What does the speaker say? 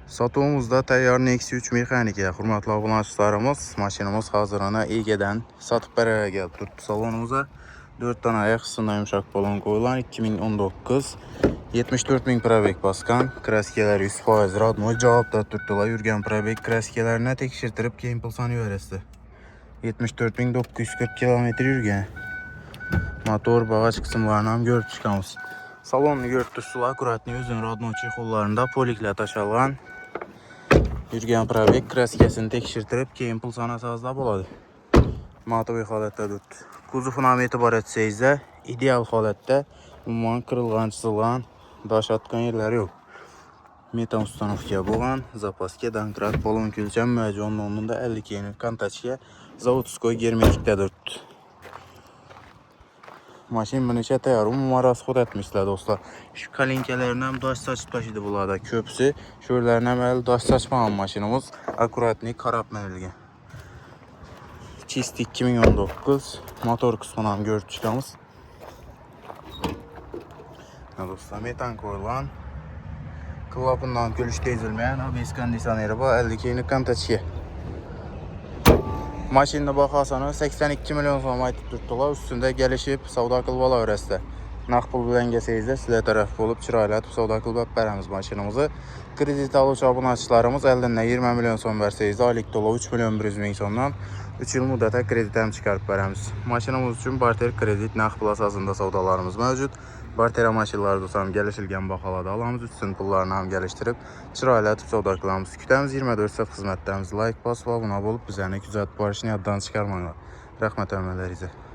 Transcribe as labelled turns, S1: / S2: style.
S1: Satuvumuzda tayyor Nexia 3 mexanika. Hurmatli obunachilarimiz, mashinamiz hozirona egadan sotib beraga kelib turibdi. Salonimizga 4 dona oyoq qismidan yumshoq balon qo'yilgan 2019 74 ming probeg bosgan. Kraskalar 100% rodnoy javobda turibdilar. Yurgan probeg kraskalarini tekshirtirib keyin pul sanaverasizlar. 74.940 km yurgan. Motor bagaj qismlarini ham ko'rib chiqamiz. Salonni ko'rib turibsizlar, akkuratni o'zini rodnoy chexollarida poliklar tashalgan. Yurgan probeg kraskasini tekshirtirib keyin pul sanasazlar bo'ladi. Motoviy holatda turibdi. Kuzovini ham e'tibor etsangizda ideal holatda, umuman qirilgan, chizilgan, dash atgan yerlari yo'q. Metan ustanovka bo'lgan, zapaska donkrat balon kulcham majon nomida 50 km kontachga zavodskoy germetikda turibdi. Mashin bir necha tayyor, umuman rasxod etmişler do'stlar. Shu kalinkalarni ham dash sochib tashidi bo'ladi. Ko'psi shu yerlarni ham hali dash sochmagan mashinamiz, akkuratni qarab minilgan. Chist 2019 motor qismini ham ko'rib chiqamiz. Do'stlar, metan qo'yilgan. Klapandan kulish tezilmagan, ABS konditsioneri bor, 50 km kontachga. Mashina bahosini 82 million so'm aytib turibdilar. Ustida kelishib savdo qilib olaverasizlar. Naqd pul bilan kelsangizlar sizlar taraf bo'lib chiroylatib savdo qilib beramiz mashinamizni. Kredit oluvchi obunachilarimiz eldan 20 million so'm bersangiz, oylik to'lov 3 million 100 ming so'mdan 3 yil muddatga kredit ham chiqarib beramiz. Mashinamiz uchun barter kredit naqd pul asosida savdolarimiz mavjud. Barter mashinalarda ham kelishilgan baholarda olamiz. Ustun pullarni ham kelishtirib chiroylatib savdo qilamiz. Kutamiz 24 soat xizmatdamiz. Like bosib obuna bo'lib bizlarni kuzatib borishni yoddan chiqarmanglar. Rahmat, ammalaringizga.